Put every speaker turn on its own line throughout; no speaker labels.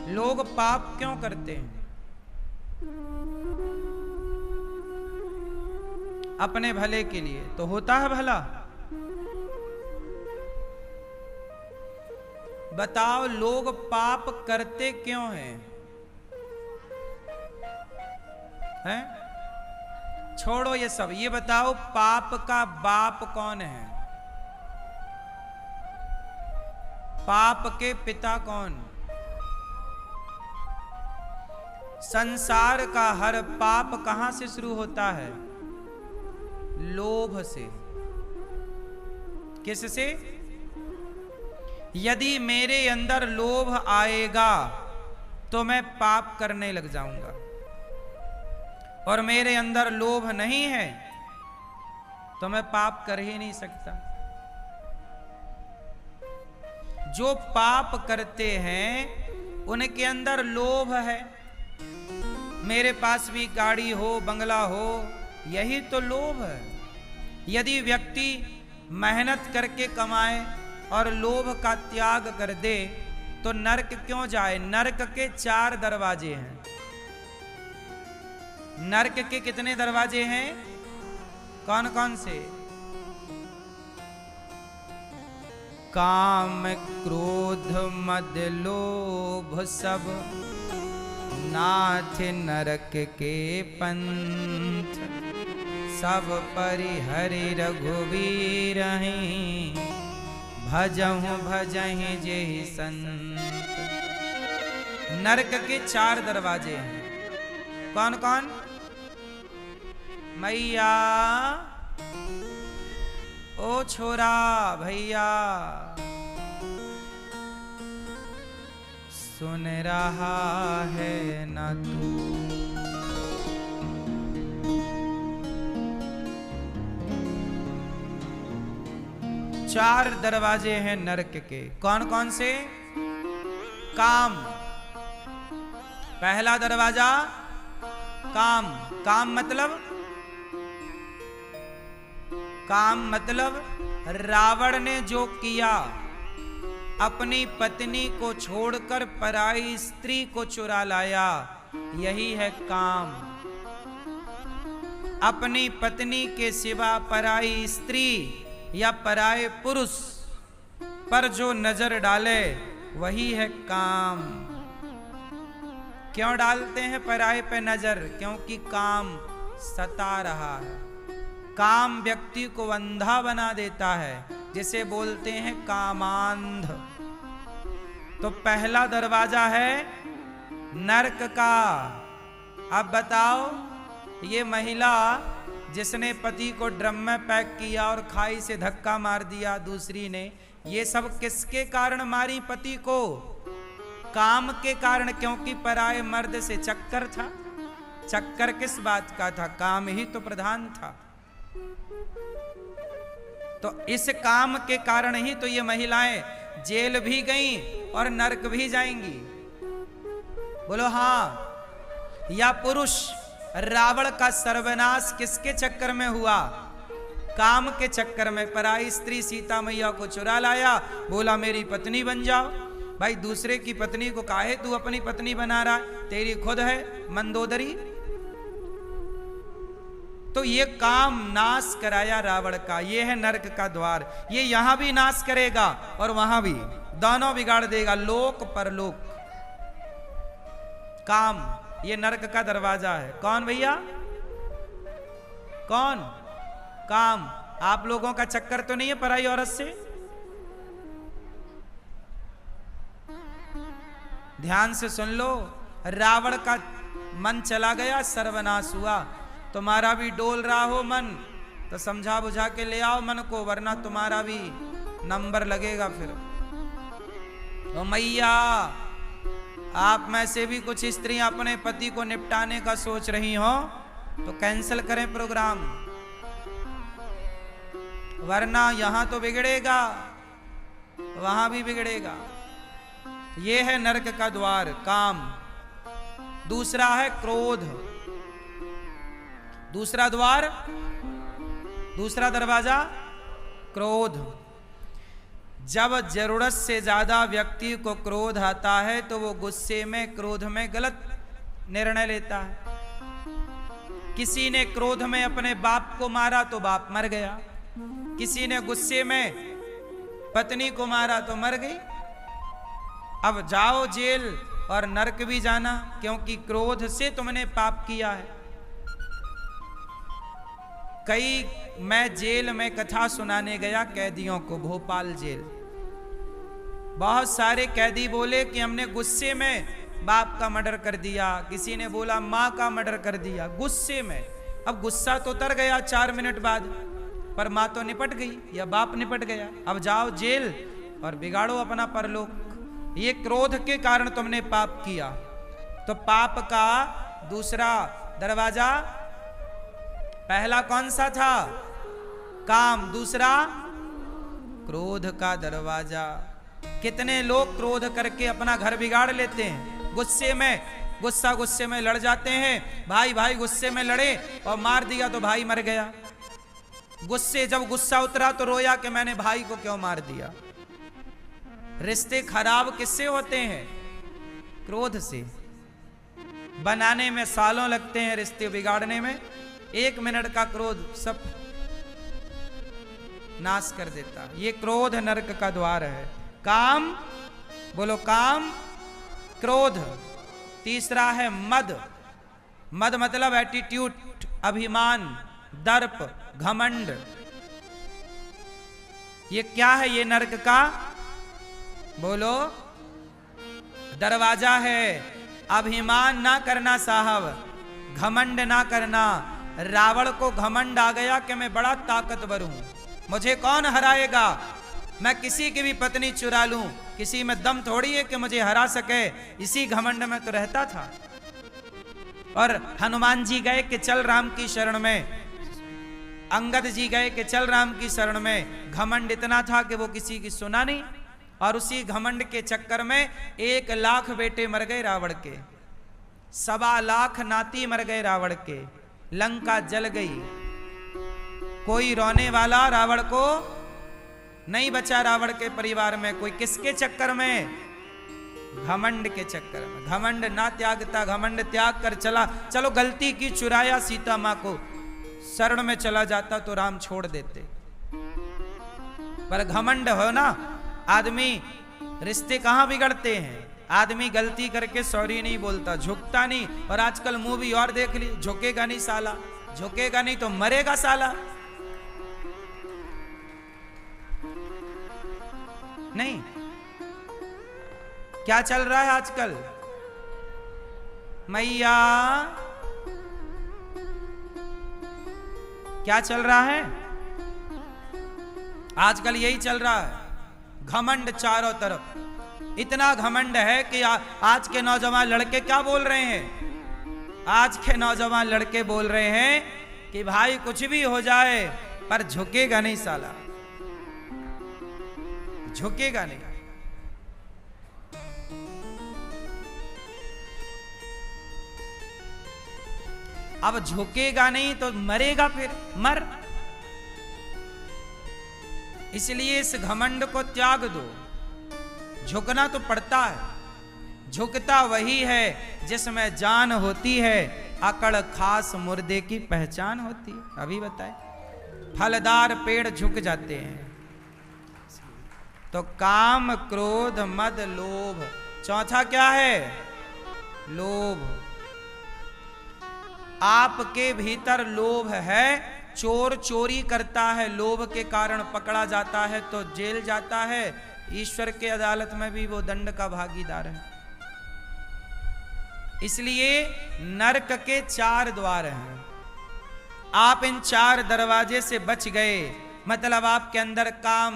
लोग पाप क्यों करते हैं? अपने भले के लिए। तो होता है भला? बताओ लोग पाप करते क्यों हैं? हैं? छोड़ो ये सब, ये बताओ पाप का बाप कौन है? पाप के पिता कौन? संसार का हर पाप कहां से शुरू होता है? लोभ से। किससे? यदि मेरे अंदर लोभ आएगा तो मैं पाप करने लग जाऊंगा, और मेरे अंदर लोभ नहीं है तो मैं पाप कर ही नहीं सकता। जो पाप करते हैं उनके अंदर लोभ है। मेरे पास भी गाड़ी हो, बंगला हो, यही तो लोभ है। यदि व्यक्ति मेहनत करके कमाए और लोभ का त्याग कर दे तो नरक क्यों जाए? नरक के 4 दरवाजे हैं। नरक के कितने दरवाजे हैं? कौन कौन से? काम, क्रोध, मद, लोभ सब नाथ नरक के पंथ। सब परिहरि रघुवीर भजहु भजहि जेहि संत। नरक के 4 दरवाजे हैं। कौन कौन? मैया, ओ छोरा, भैया, सुन रहा है ना तू? चार दरवाजे हैं नरक के। कौन कौन से? काम, पहला दरवाजा काम। काम मतलब? काम मतलब रावण ने जो किया, अपनी पत्नी को छोड़कर पराई स्त्री को चुरा लाया, यही है काम। अपनी पत्नी के सिवा पराई स्त्री या पराये पुरुष पर जो नजर डाले वही है काम। क्यों डालते हैं पराये पे नजर? क्योंकि काम सता रहा है। काम व्यक्ति को अंधा बना देता है, जिसे बोलते हैं कामांध। तो पहला दरवाजा है नरक का। अब बताओ, ये महिला जिसने पति को ड्रम में पैक किया और खाई से धक्का मार दिया दूसरी ने, ये सब किसके कारण मारी पति को? काम के कारण। क्योंकि पराये मर्द से चक्कर था। चक्कर किस बात का था? काम ही तो प्रधान था। तो इस काम के कारण ही तो ये महिलाएं जेल भी गईं और नरक भी जाएंगी। बोलो हाँ। या पुरुष, रावण का सर्वनाश किसके चक्कर में हुआ? काम के चक्कर में। पराई स्त्री सीता मैया को चुरा लाया, बोला मेरी पत्नी बन जाओ। भाई दूसरे की पत्नी को काहे तू अपनी पत्नी बना रहा? तेरी खुद है मंदोदरी। तो ये काम नाश कराया रावण का। ये है नरक का द्वार। ये यहां भी नाश करेगा और वहां भी, दोनों बिगाड़ देगा, लोक परलोक। काम, ये नरक का दरवाजा है। कौन भैया? कौन? काम। आप लोगों का चक्कर तो नहीं है पराई औरत से? ध्यान से सुन लो। रावण का मन चला गया, सर्वनाश हुआ। तुम्हारा भी डोल रहा हो मन तो समझा बुझा के ले आओ मन को, वरना तुम्हारा भी नंबर लगेगा फिर। तो मैया, आप में से भी कुछ स्त्रियां अपने पति को निपटाने का सोच रही हो तो कैंसिल करें प्रोग्राम, वरना यहां तो बिगड़ेगा, वहां भी बिगड़ेगा। यह है नरक का द्वार, काम। दूसरा है क्रोध। दूसरा द्वार, दूसरा दरवाजा क्रोध। जब जरूरत से ज्यादा व्यक्ति को क्रोध आता है तो वो गुस्से में, क्रोध में गलत निर्णय लेता है। किसी ने क्रोध में अपने बाप को मारा तो बाप मर गया, किसी ने गुस्से में पत्नी को मारा तो मर गई। अब जाओ जेल और नरक भी जाना, क्योंकि क्रोध से तुमने पाप किया है। मैं जेल में कथा सुनाने गया कैदियों को, भोपाल जेल। बहुत सारे कैदी बोले कि हमने गुस्से में बाप का मर्डर कर दिया, किसी ने बोला माँ का मर्डर कर दिया, गुस्से में। अब गुस्सा तो उतर गया 4 मिनट बाद, पर माँ तो निपट गई या बाप निपट गया। अब जाओ जेल और बिगाड़ो अपना परलोक। ये क्रोध के कारण तुमने पाप किया। तो पाप का दूसरा दरवाजा, पहला कौन सा था? काम। दूसरा क्रोध का दरवाजा। कितने लोग क्रोध करके अपना घर बिगाड़ लेते हैं। गुस्से में लड़ जाते हैं, भाई भाई गुस्से में लड़े और मार दिया तो भाई मर गया। जब गुस्सा उतरा तो रोया कि मैंने भाई को क्यों मार दिया। रिश्ते खराब किससे होते हैं? क्रोध से। बनाने में सालों लगते हैं, रिश्ते बिगाड़ने में 1 मिनट का क्रोध सब नाश कर देता। ये क्रोध नरक का द्वार है। काम, बोलो काम, क्रोध। तीसरा है मद। मद मतलब एटीट्यूड, अभिमान, दर्प, घमंड। ये क्या है? ये नरक का, बोलो, दरवाजा है। अभिमान ना करना साहब, घमंड ना करना। रावण को घमंड आ गया कि मैं बड़ा ताकतवर हूं, मुझे कौन हराएगा। मैं किसी की भी पत्नी चुरा लूं, किसी में दम थोड़ी है कि मुझे हरा सके। इसी घमंड में तो रहता था। और हनुमान जी गए कि चल राम की शरण में, अंगद जी गए कि चल राम की शरण में। घमंड इतना था कि वो किसी की सुना नहीं। और उसी घमंड के चक्कर में 1 लाख बेटे मर गए रावण के, 1.25 लाख नाती मर गए रावण के। लंका जल गई, कोई रोने वाला रावण को नहीं बचा। रावण के परिवार में कोई, किसके चक्कर में? घमंड के चक्कर में। घमंड ना त्यागता, घमंड त्याग कर चला। चलो गलती की, चुराया सीता मां को, शरण में चला जाता तो राम छोड़ देते। पर घमंड हो ना, आदमी रिश्ते कहां बिगड़ते हैं। आदमी गलती करके सॉरी नहीं बोलता, झुकता नहीं। और आजकल मूवी और देख ली, झुकेगा नहीं साला, झुकेगा नहीं तो मरेगा साला। नहीं, क्या चल रहा है आजकल? मैया क्या चल रहा है आजकल? यही चल रहा है, घमंड चारों तरफ। इतना घमंड है कि आज के नौजवान लड़के क्या बोल रहे हैं? आज के नौजवान लड़के बोल रहे हैं कि भाई कुछ भी हो जाए पर झुकेगा नहीं साला, झुकेगा नहीं। अब झुकेगा नहीं तो मरेगा, फिर मर। इसलिए इस घमंड को त्याग दो। झुकना तो पड़ता है। झुकता वही है जिसमें जान होती है, अकड़ खास मुर्दे की पहचान होती है। अभी बताए, फलदार पेड़ झुक जाते हैं। तो काम, क्रोध, मद, लोभ। चौथा क्या है? लोभ। आपके भीतर लोभ है। चोर चोरी करता है, लोभ के कारण पकड़ा जाता है तो जेल जाता है। ईश्वर के अदालत में भी वो दंड का भागीदार है। इसलिए नरक के 4 द्वार हैं। आप इन 4 दरवाजे से बच गए, मतलब आपके अंदर काम।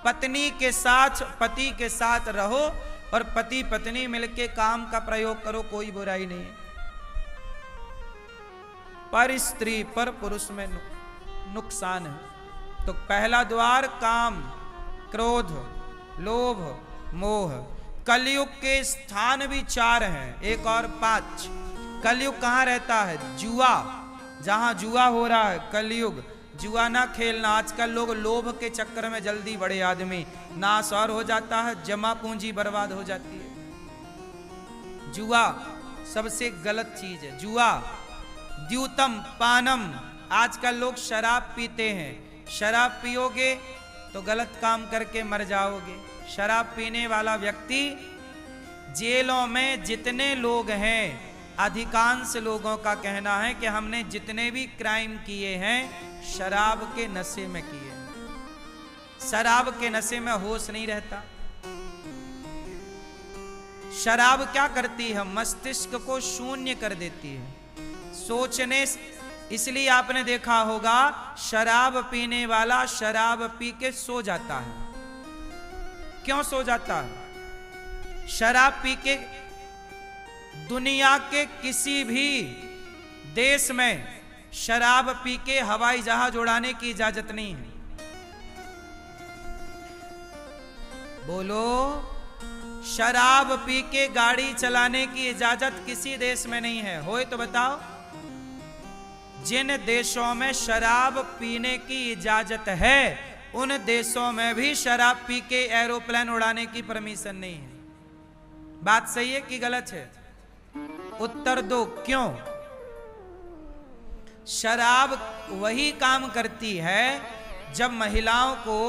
पत्नी के साथ, पति के साथ रहो और पति पत्नी मिलके काम का प्रयोग करो, कोई बुराई नहीं। पर स्त्री पर पुरुष में नुकसान है। तो पहला द्वार काम, क्रोध, लोभ, मोह। कलयुग के स्थान भी 4 हैं, 1 और 5। कलयुग कहां रहता है? जुआ, जहां जुआ हो रहा है कलयुग। जुआ ना खेलना। आजकल लोग लोभ के चक्कर में जल्दी बड़े आदमी नाश और हो जाता है, जमा पूंजी बर्बाद हो जाती है। जुआ सबसे गलत चीज है। जुआ द्यूतम पानम। आजकल लोग शराब पीते हैं। शराब पियोगे तो गलत काम करके मर जाओगे। शराब पीने वाला व्यक्ति, जेलों में जितने लोग हैं, अधिकांश लोगों का कहना है कि हमने जितने भी क्राइम किए हैं शराब के नशे में किए हैं। शराब के नशे में होश नहीं रहता। शराब क्या करती है? मस्तिष्क को शून्य कर देती है, सोचने। इसलिए आपने देखा होगा शराब पीने वाला शराब पी के सो जाता है। क्यों सो जाता है? शराब पी के दुनिया के किसी भी देश में शराब पी के हवाई जहाज उड़ाने की इजाजत नहीं है। बोलो, शराब पी के गाड़ी चलाने की इजाजत किसी देश में नहीं है। होए तो बताओ। जिन देशों में शराब पीने की इजाजत है उन देशों में भी शराब पी के एरोप्लेन उड़ाने की परमिशन नहीं है। बात सही है कि गलत है? उत्तर दो, क्यों? शराब वही काम करती है जब महिलाओं को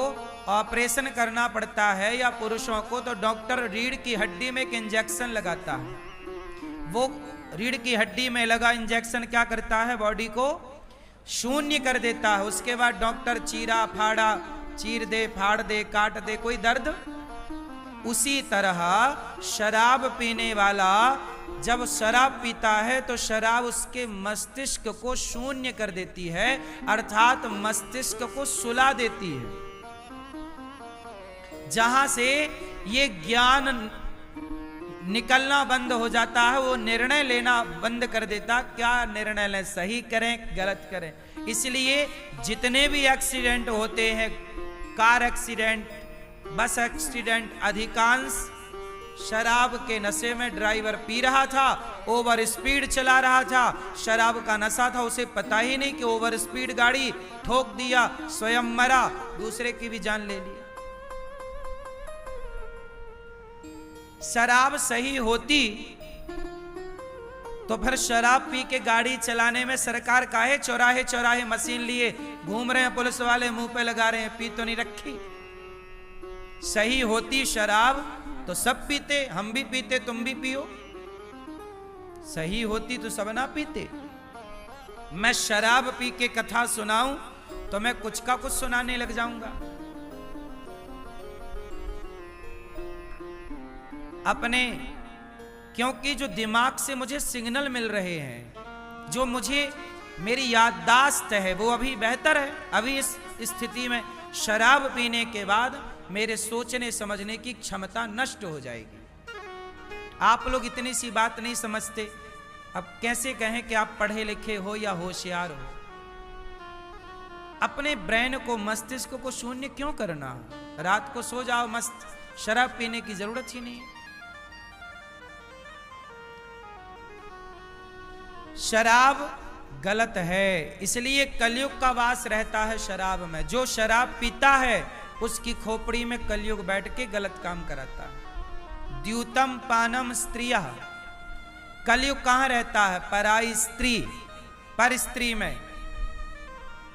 ऑपरेशन करना पड़ता है या पुरुषों को, तो डॉक्टर रीढ़ की हड्डी में एक इंजेक्शन लगाता है। वो रीढ़ की हड्डी में लगा इंजेक्शन क्या करता है? बॉडी को शून्य कर देता है। उसके बाद डॉक्टर चीरा फाड़ा, चीर दे, फाड़ दे, काट दे, कोई दर्द। उसी तरह शराब पीने वाला जब शराब पीता है तो शराब उसके मस्तिष्क को शून्य कर देती है, अर्थात मस्तिष्क को सुला देती है। जहां से ये ज्ञान निकलना बंद हो जाता है, वो निर्णय लेना बंद कर देता। क्या निर्णय लें? सही करें, गलत करें। इसलिए जितने भी एक्सीडेंट होते हैं, कार एक्सीडेंट, बस एक्सीडेंट, अधिकांश शराब के नशे में। ड्राइवर पी रहा था, ओवर स्पीड चला रहा था, शराब का नशा था, उसे पता ही नहीं कि ओवर स्पीड गाड़ी ठोक दिया, स्वयं मरा, दूसरे की भी जान ले लिया। शराब सही होती तो फिर शराब पी के गाड़ी चलाने में सरकार काहे चौराहे चौराहे मशीन लिए घूम रहे हैं, पुलिस वाले मुंह पे लगा रहे हैं, पी तो नहीं रखी। सही होती शराब तो सब पीते, हम भी पीते, तुम भी पियो। सही होती तो सब ना पीते। मैं शराब पी के कथा सुनाऊं तो मैं कुछ का कुछ सुनाने लग जाऊंगा। अपने, क्योंकि जो दिमाग से मुझे सिग्नल मिल रहे हैं, जो मुझे मेरी याददाश्त है वो अभी बेहतर है। अभी इस स्थिति में शराब पीने के बाद मेरे सोचने समझने की क्षमता नष्ट हो जाएगी। आप लोग इतनी सी बात नहीं समझते, अब कैसे कहें कि आप पढ़े लिखे हो या होशियार हो? अपने ब्रेन को, मस्तिष्क को शून्य क्यों करना? रात को सो जाओ मस्त, शराब पीने की जरूरत ही नहीं है। शराब गलत है, इसलिए कलयुग का वास रहता है शराब में। जो शराब पीता है उसकी खोपड़ी में कलयुग बैठ के गलत काम कराता है। द्यूतम पानम स्त्रियः। कलयुग कहां रहता है? पराई स्त्री, पर स्त्री में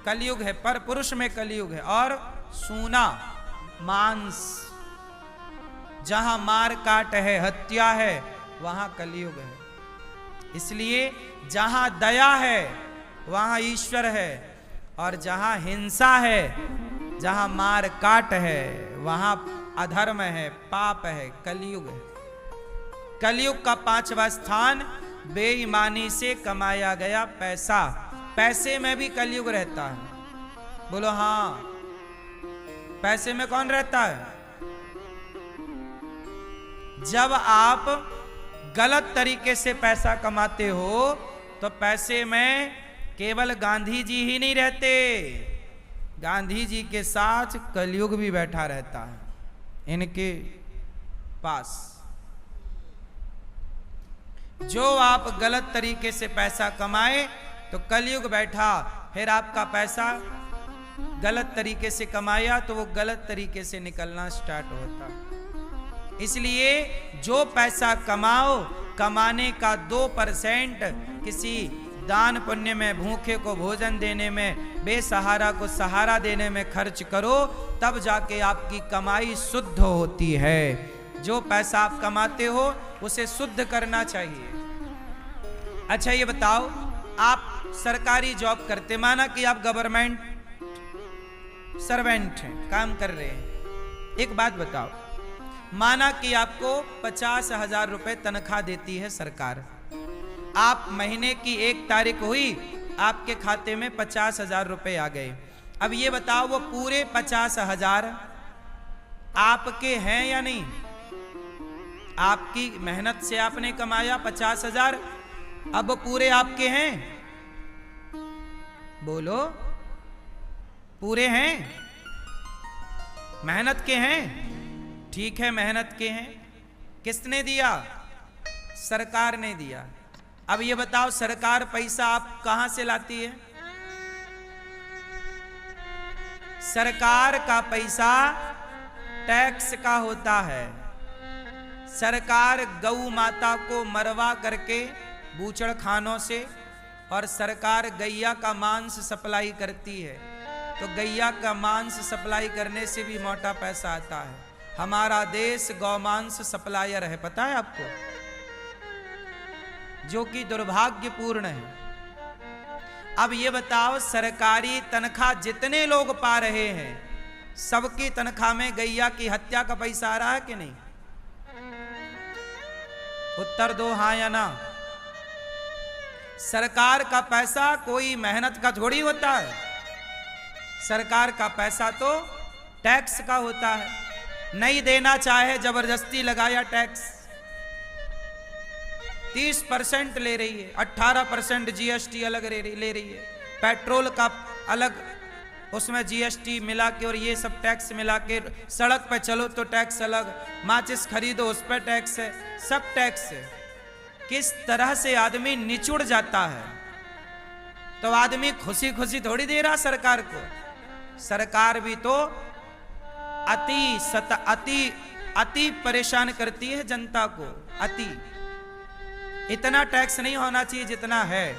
कलयुग है, पर पुरुष में कलयुग है। और सूना, मांस, जहां मार काट है, हत्या है, वहां कलयुग है। इसलिए जहां दया है वहां ईश्वर है, और जहां हिंसा है, जहां मार काट है, वहां अधर्म है, पाप है, कलयुग है। कलयुग का 5वां स्थान बेईमानी से कमाया गया पैसा। पैसे में भी कलयुग रहता है। बोलो हाँ, पैसे में कौन रहता है? जब आप गलत तरीके से पैसा कमाते हो तो पैसे में केवल गांधी जी ही नहीं रहते, गांधी जी के साथ कलयुग भी बैठा रहता है इनके पास। जो आप गलत तरीके से पैसा कमाए तो कलयुग बैठा, फिर आपका पैसा गलत तरीके से कमाया तो वो गलत तरीके से निकलना स्टार्ट होता। इसलिए जो पैसा कमाओ, कमाने का 2% किसी दान पुण्य में, भूखे को भोजन देने में, बेसहारा को सहारा देने में खर्च करो, तब जाके आपकी कमाई शुद्ध होती है। जो पैसा आप कमाते हो उसे शुद्ध करना चाहिए। अच्छा ये बताओ, आप सरकारी जॉब करते, माना कि आप गवर्नमेंट सर्वेंट हैं, काम कर रहे हैं। एक बात बताओ, माना कि आपको 50,000 रुपए तनख्वाह देती है सरकार। आप महीने की 1 तारीख हुई, आपके खाते में 50,000 रुपए आ गए। अब ये बताओ, वो पूरे 50,000 आपके हैं या नहीं? आपकी मेहनत से आपने कमाया 50,000, अब वो पूरे आपके हैं? बोलो, पूरे हैं? मेहनत के हैं? ठीक है, मेहनत के हैं। किसने दिया? सरकार ने दिया। अब ये बताओ, सरकार पैसा आप कहां से लाती है? सरकार का पैसा टैक्स का होता है। सरकार गौ माता को मरवा करके बूचड़ खानों से, और सरकार गैया का मांस सप्लाई करती है। तो गैया का मांस सप्लाई करने से भी मोटा पैसा आता है। हमारा देश गौमांस सप्लायर है, पता है आपको? जो कि दुर्भाग्यपूर्ण है। अब ये बताओ, सरकारी तनख्वाह जितने लोग पा रहे हैं, सबकी तनख्वाह में गैया की हत्या का पैसा आ रहा है कि नहीं? उत्तर दो, हां या ना। सरकार का पैसा कोई मेहनत का थोड़ी होता है। सरकार का पैसा तो टैक्स का होता है। नहीं देना चाहे, जबरदस्ती लगाया टैक्स। 30% ले रही है, 18% जीएसटी अलग ले रही है, पेट्रोल का अलग, उसमें जीएसटी मिला के और ये सब टैक्स मिला के, सड़क पे चलो तो टैक्स अलग, माचिस खरीदो उस पर टैक्स है, सब टैक्स है। किस तरह से आदमी निचुड़ जाता है। तो आदमी खुशी खुशी थोड़ी दे रहा सरकार को। सरकार भी तो अति परेशान करती है जनता को। अति, इतना टैक्स नहीं होना चाहिए जितना है।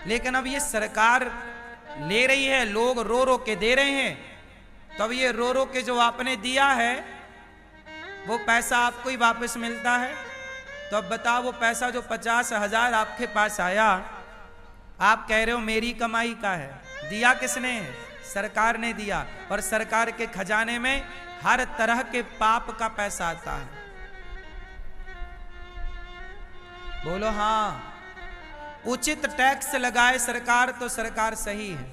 लेकिन अब ये सरकार ले रही है, लोग रो रो के दे रहे हैं। तो अब ये रो रो के जो आपने दिया है वो पैसा आपको ही वापस मिलता है। तो अब बताओ, वो पैसा जो 50,000 आपके पास आया, आप कह रहे हो मेरी कमाई का है, दिया किसने है? सरकार ने दिया। और सरकार के खजाने में हर तरह के पाप का पैसा आता है। बोलो हां। उचित टैक्स लगाए सरकार तो सरकार सही है,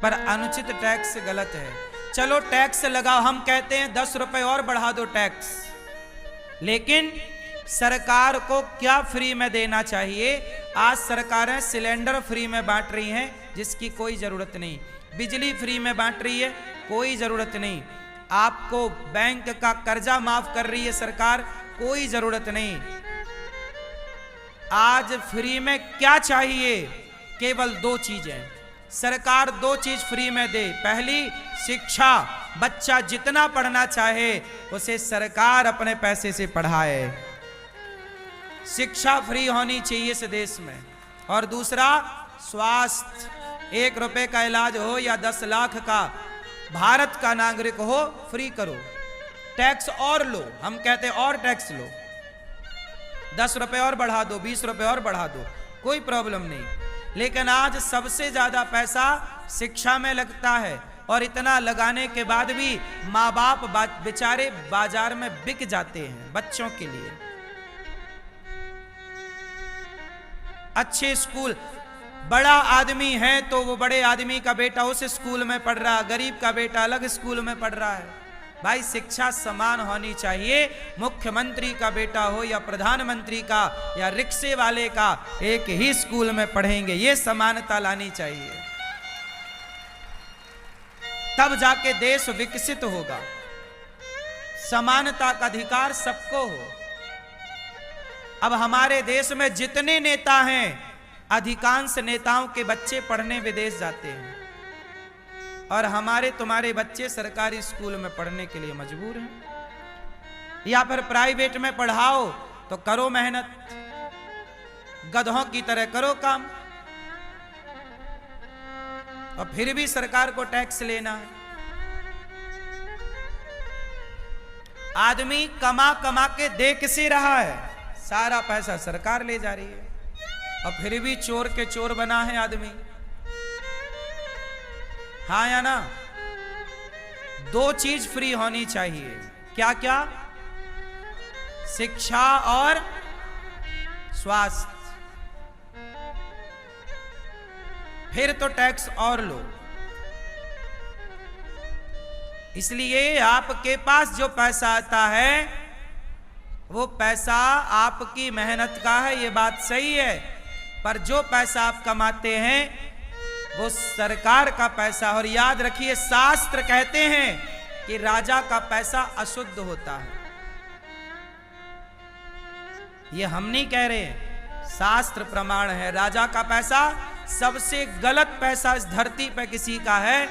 पर अनुचित टैक्स गलत है। चलो टैक्स लगाओ, हम कहते हैं 10 रुपए और बढ़ा दो टैक्स, लेकिन सरकार को क्या फ्री में देना चाहिए? आज सरकारें सिलेंडर फ्री में बांट रही हैं, जिसकी कोई जरूरत नहीं। बिजली फ्री में बांट रही है, कोई जरूरत नहीं। आपको बैंक का कर्जा माफ कर रही है सरकार, कोई जरूरत नहीं। आज फ्री में क्या चाहिए? केवल 2 चीजें। सरकार 2 चीज फ्री में दे। पहली, शिक्षा। बच्चा जितना पढ़ना चाहे उसे सरकार अपने पैसे से पढ़ाए। शिक्षा फ्री होनी चाहिए इस देश में। और दूसरा, स्वास्थ्य। 1 रुपए का इलाज हो या 10 लाख का, भारत का नागरिक हो, फ्री करो। टैक्स और लो, हम कहते हैं और टैक्स लो, 10 रुपए और बढ़ा दो, 20 रुपए और बढ़ा दो, कोई प्रॉब्लम नहीं। लेकिन आज सबसे ज्यादा पैसा शिक्षा में लगता है, और इतना लगाने के बाद भी माँ बाप बेचारे बाजार में बिक जाते हैं बच्चों के लिए। अच्छे स्कूल, बड़ा आदमी है तो वो बड़े आदमी का बेटा उस स्कूल में पढ़ रहा, गरीब का बेटा अलग स्कूल में पढ़ रहा है। भाई शिक्षा समान होनी चाहिए। मुख्यमंत्री का बेटा हो या प्रधानमंत्री का या रिक्शे वाले का, एक ही स्कूल में पढ़ेंगे, ये समानता लानी चाहिए, तब जाके देश विकसित होगा। समानता का अधिकार सबको हो। अब हमारे देश में जितने नेता हैं, अधिकांश नेताओं के बच्चे पढ़ने विदेश जाते हैं और हमारे तुम्हारे बच्चे सरकारी स्कूल में पढ़ने के लिए मजबूर हैं। या फिर प्राइवेट में पढ़ाओ तो करो मेहनत, गधों की तरह करो काम, और फिर भी सरकार को टैक्स लेना है। आदमी कमा कमा के दे किसे रहा है? सारा पैसा सरकार ले जा रही है, और फिर भी चोर के चोर बना है आदमी। हाँ या ना? दो चीज फ्री होनी चाहिए, क्या क्या? शिक्षा और स्वास्थ्य, फिर तो टैक्स और लो। इसलिए आपके पास जो पैसा आता है वो पैसा आपकी मेहनत का है, ये बात सही है, पर जो पैसा आप कमाते हैं वो सरकार का पैसा। और याद रखिए, शास्त्र कहते हैं कि राजा का पैसा अशुद्ध होता है। ये हम नहीं कह रहे हैं, शास्त्र प्रमाण है। राजा का पैसा, सबसे गलत पैसा इस धरती पे किसी का है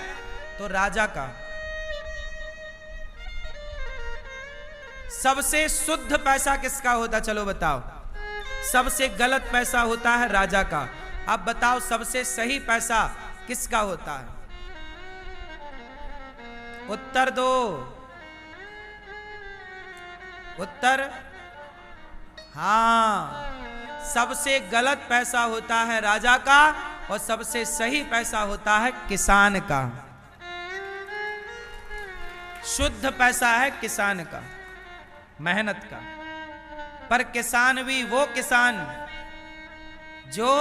तो राजा का। सबसे शुद्ध पैसा किसका होता? चलो बताओ। सबसे गलत पैसा होता है राजा का। अब बताओ सबसे सही पैसा किसका होता है? उत्तर दो, उत्तर। हाँ, सबसे गलत पैसा होता है राजा का और सबसे सही पैसा होता है किसान का। शुद्ध पैसा है किसान का, मेहनत का। पर किसान भी वो किसान जो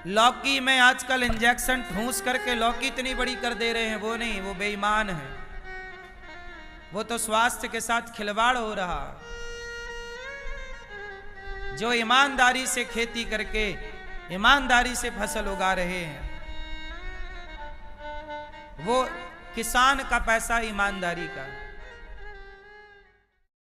लौकी में आजकल इंजेक्शन ठूंस करके लौकी इतनी बड़ी कर दे रहे हैं, वो नहीं, वो बेईमान है। वो तो स्वास्थ्य के साथ खिलवाड़ हो रहा। जो ईमानदारी से खेती करके ईमानदारी से फसल उगा रहे हैं, वो किसान का पैसा ईमानदारी का।